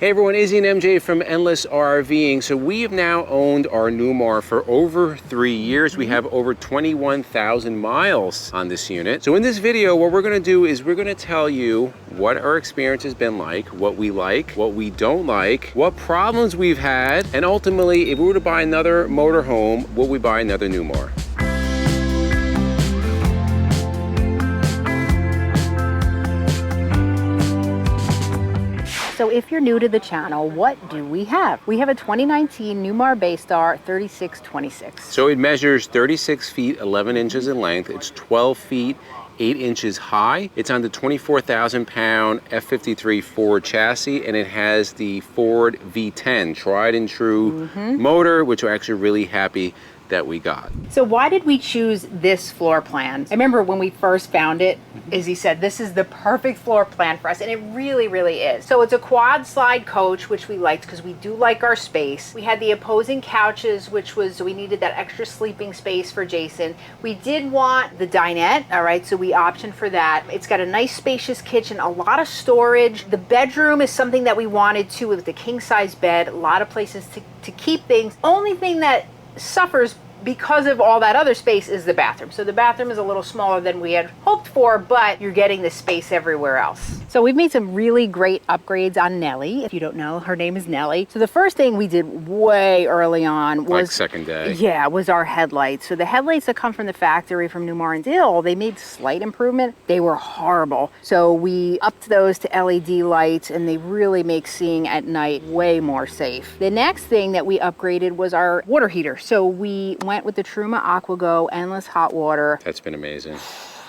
Hey everyone, Izzy and MJ from Endless RVing. So we have now owned our Newmar for over 3 years. We have over 21,000 miles on this unit. So in this video, what we're gonna do is we're gonna tell you what our experience has been like, what we don't like, what problems we've had, and ultimately, if we were to buy another motorhome, would we buy another Newmar? So if you're new to the channel, what do we have? We have a 2019 Newmar Baystar 3626. So it measures 36 feet, 11 inches in length. It's 12 feet, 8 inches high. It's on the 24,000 pound F53 Ford chassis, and it has the Ford V10, tried and true motor, which we're actually really happy that we got. So why did we choose this floor plan? I remember when we first found it, Izzy said, this is the perfect floor plan for us, and it really, really is. So it's a quad slide coach, which we liked because we do like our space. We had the opposing couches, which was, we needed that extra sleeping space for Jason. We did want the dinette, all right, so we optioned for that. It's got a nice spacious kitchen, a lot of storage. The bedroom is something that we wanted too, with the king size bed, a lot of places to keep things. Only thing that suffers because of all that other space is the bathroom. So the bathroom is a little smaller than we had hoped for, but you're getting the space everywhere else. So we've made some really great upgrades on Nellie. If you don't know, her name is Nellie. So the first thing we did way early on was, like second day. Yeah, was our headlights. So the headlights that come from the factory from Newmar and Dill, they made slight improvement. They were horrible. So we upped those to LED lights, and they really make seeing at night way more safe. The next thing that we upgraded was our water heater. So we went with the Truma AquaGo endless hot water. That's been amazing.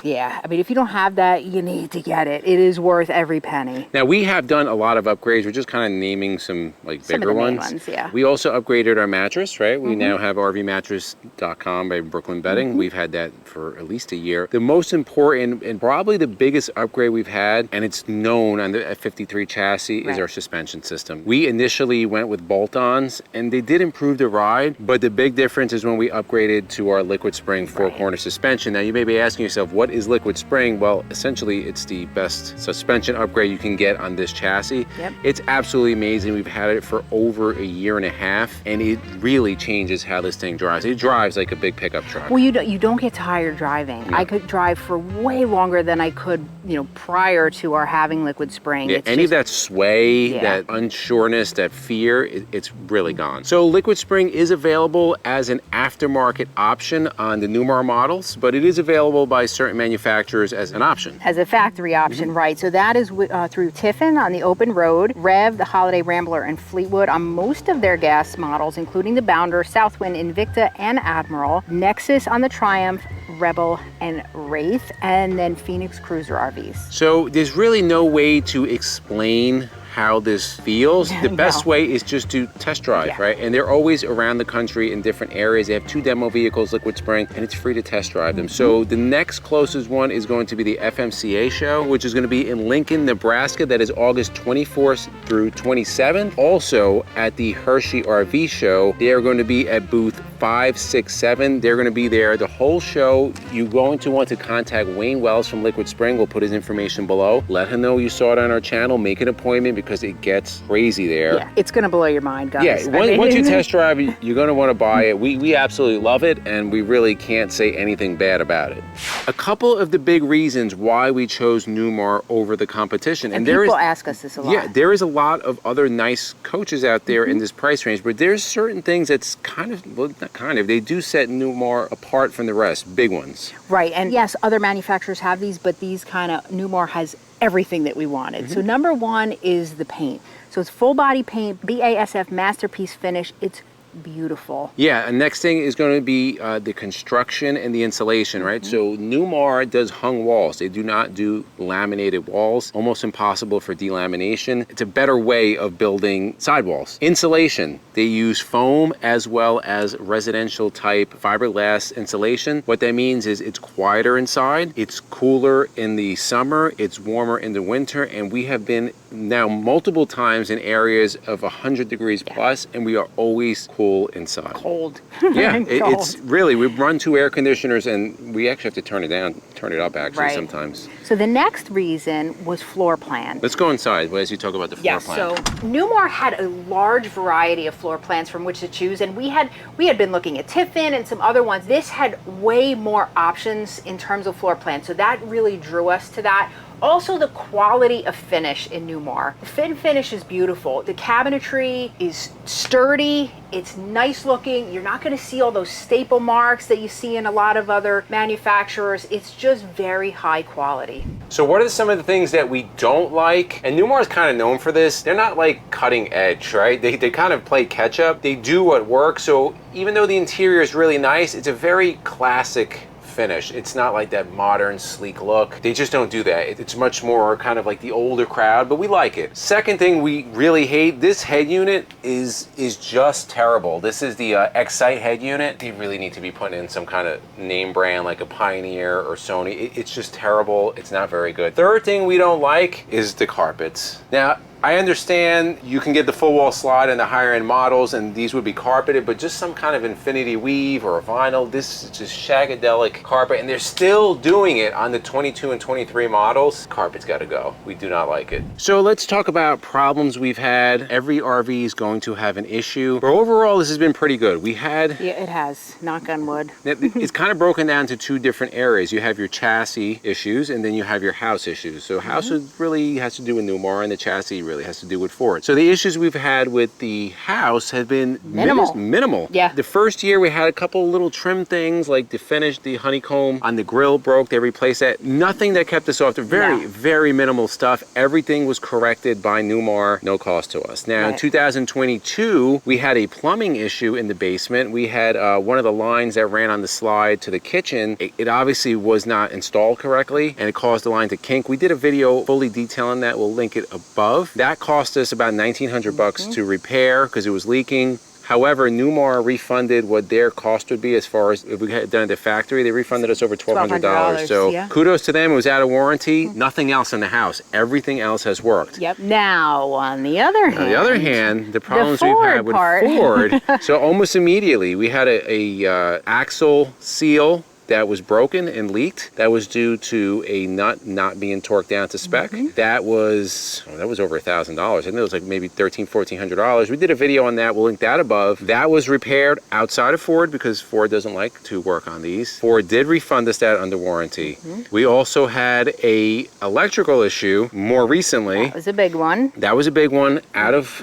Yeah, I mean, if you don't have that, you need to get it. It is worth every penny. Now, we have done a lot of upgrades. We're just kind of naming some like bigger ones. Yeah. We also upgraded our mattress, right? We now have RVmattress.com by Brooklyn Bedding. We've had that for at least a year. The most important and probably the biggest upgrade we've had, and it's known on the F53 chassis, is our suspension system. We initially went with bolt-ons, and they did improve the ride, but the big difference is when we upgraded to our liquid spring four-corner suspension. Now, you may be asking yourself, what is liquid spring? Well, essentially it's the best suspension upgrade you can get on this chassis. It's absolutely amazing. We've had it for over a year and a half, and it really changes how this thing drives. It drives like a big pickup truck. Well, you don't get tired driving. I could drive for way longer than I could, prior to our having liquid spring. Yeah, any of that sway, that unsureness, that fear, it's really gone. So liquid spring is available as an aftermarket option on the Newmar models, but it is available by certain manufacturers as an option. As a factory option, right. So that is through Tiffin on the open road, Rev, the Holiday Rambler, and Fleetwood on most of their gas models, including the Bounder, Southwind, Invicta, and Admiral, Nexus on the Triumph, Rebel, and Wraith, and then Phoenix Cruiser RVs. So there's really no way to explain how this feels. The best way is just to test drive, right? And they're always around the country in different areas. They have 2 demo vehicles, Liquid Spring, and it's free to test drive them. So the next closest one is going to be the FMCA show, which is going to be in Lincoln, Nebraska. That is August 24th through 27th. Also at the Hershey RV Show, they are going to be at booth 567. They're going to be there the whole show. You're going to want to contact Wayne Wells from Liquid Spring. We'll put his information below. Let him know you saw it on our channel. Make an appointment because it gets crazy there. Yeah, it's going to blow your mind, guys. Yeah, once you test drive, you're going to want to buy it. We absolutely love it, and we really can't say anything bad about it. A couple of the big reasons why we chose Newmar over the competition. And people ask us this a lot. Yeah, there is a lot of other nice coaches out there in this price range, but there's certain things that's kind of, well, not kind of, they do set Newmar apart from the rest, big ones. Right, and yes, other manufacturers have these, but these kind of, Newmar has everything that we wanted. So number one is the paint. So it's full body paint, BASF Masterpiece finish. It's beautiful. Yeah, and next thing is going to be the construction and the insulation, right? So Newmar does hung walls. They do not do laminated walls. Almost impossible for delamination. It's a better way of building sidewalls. Insulation, they use foam as well as residential type fiberglass insulation. What that means is it's quieter inside, it's cooler in the summer, it's warmer in the winter, and we have been now multiple times in areas of 100 degrees plus, and we are always cool inside. Cold. Yeah, Cold. it's really, we run 2 air conditioners and we actually have to turn it down, turn it up actually sometimes. So the next reason was floor plan. Let's go inside as you talk about the floor plan. So Newmar had a large variety of floor plans from which to choose, and we had been looking at Tiffin and some other ones. This had way more options in terms of floor plan, so that really drew us to that. Also, the quality of finish in Newmar. The fit and finish is beautiful. The cabinetry is sturdy. It's nice looking. You're not going to see all those staple marks that you see in a lot of other manufacturers. It's just very high quality. So what are some of the things that we don't like? And Newmar is kind of known for this. They're not like cutting edge, right? They kind of play catch up. They do what works. So even though the interior is really nice, it's a very classic finish. It's not like that modern sleek look. They just don't do that. It's much more kind of like the older crowd, but we like it. Second thing we really hate, this head unit is just terrible. This is the Excite head unit. They really need to be putting in some kind of name brand like a Pioneer or Sony. It's just terrible. It's not very good. Third thing we don't like is the carpets. Now, I understand you can get the full wall slide in the higher end models and these would be carpeted, but just some kind of infinity weave or a vinyl, this is just shagadelic carpet, and they're still doing it on the 22 and 23 models. Carpet's gotta go. We do not like it. So let's talk about problems we've had. Every RV is going to have an issue, but overall this has been pretty good. We had... Yeah, it has. Knock on wood. It's kind of broken down to 2 different areas. You have your chassis issues and then you have your house issues. So house really has to do with Newmar and the chassis really has to do with Ford. So the issues we've had with the house have been minimal. Yeah. The first year we had a couple little trim things like the finish, the honeycomb on the grill broke, they replaced that. Nothing that kept us off. The very minimal stuff. Everything was corrected by Newmar, no cost to us. Now in 2022, we had a plumbing issue in the basement. We had one of the lines that ran on the slide to the kitchen. It obviously was not installed correctly and it caused the line to kink. We did a video fully detailing that. We'll link it above. That cost us about 1,900 bucks to repair because it was leaking. However, Newmar refunded what their cost would be as far as if we had done it at the factory. They refunded us over $1,200. So kudos to them. It was out of warranty. Nothing else in the house. Everything else has worked. Yep. Now, on the other hand, the problems we've had with Ford. So almost immediately, we had a axle seal that was broken and leaked. That was due to a nut not being torqued down to spec. That was over $1,000. I think it was like maybe $1,300, $1,400. We did a video on that. We'll link that above. That was repaired outside of Ford because Ford doesn't like to work on these. Ford did refund us that under warranty. We also had a electrical issue more recently. That was a big one. That was a big one.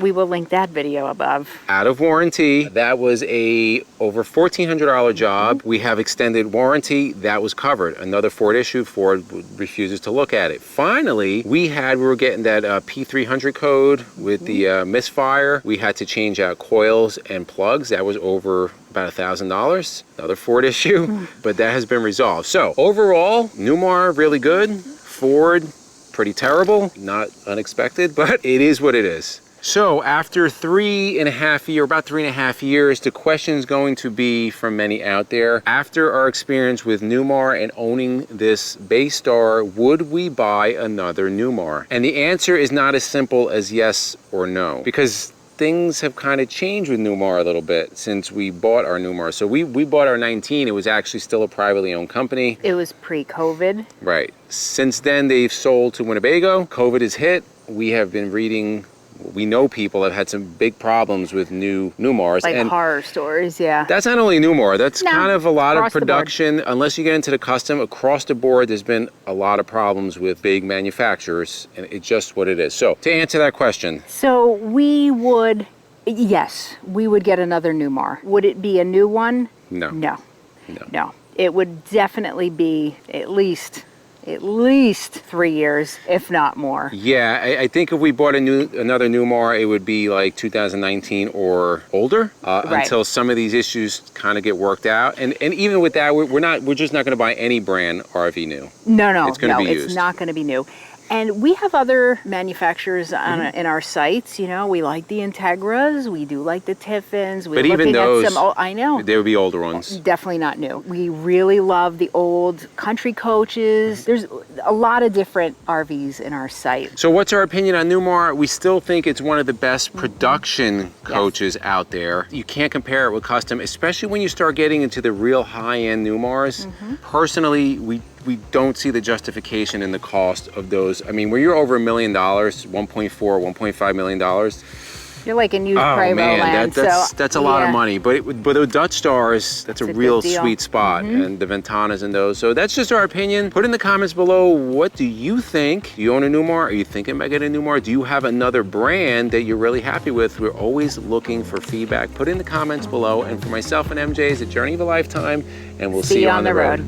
We will link that video above. Out of warranty. That was a over $1,400 job. We have extended warranty. That was covered. Another Ford issue. Ford refuses to look at it. Finally, we were getting that P300 code with the misfire. We had to change out coils and plugs. That was over about $1,000. Another Ford issue, but that has been resolved. So overall, Newmar really good. Ford pretty terrible. Not unexpected, but it is what it is. So after about 3.5 years, the question is going to be from many out there, after our experience with Newmar and owning this Baystar, would we buy another Newmar? And the answer is not as simple as yes or no, because things have kind of changed with Newmar a little bit since we bought our Newmar. So we bought our 19, it was actually still a privately owned company. It was pre-COVID. Right. Since then, they've sold to Winnebago. COVID has hit. We have been reading, we know people have had some big problems with new Newmars. Like and horror stories, yeah. That's not only Newmar, that's kind of a lot of production. Unless you get into the custom, across the board, there's been a lot of problems with big manufacturers, and it's just what it is. So, to answer that question. So, yes, we would get another Newmar. Would it be a new one? No. No. It would definitely be at least 3 years, if not more. Yeah, I think if we bought another Newmar, it would be like 2019 or older, until some of these issues kind of get worked out. And even with that, we're just not going to buy any brand RV new. No, it's going to be used. It's not going to be new. And we have other manufacturers in our sites. You know, we like the Integras, we do like the Tiffins. But even those, I know. They would be older ones. Definitely not new. We really love the old country coaches. There's a lot of different RVs in our site. So what's our opinion on Newmar? We still think it's one of the best production coaches out there. You can't compare it with custom, especially when you start getting into the real high-end Newmars. Personally, we don't see the justification in the cost of those. I mean, when you're over $1 million, 1.4, $1.5 million, you're like in used Prevo land. That's a lot of money. But the Dutch Stars, that's a real sweet spot, and the Ventanas and those. So that's just our opinion. Put in the comments below, what do you think? Do you own a Newmar? Are you thinking about getting a Newmar? Do you have another brand that you're really happy with? We're always looking for feedback. Put in the comments below. And for myself and MJ, it's a journey of a lifetime, and we'll see you on the road.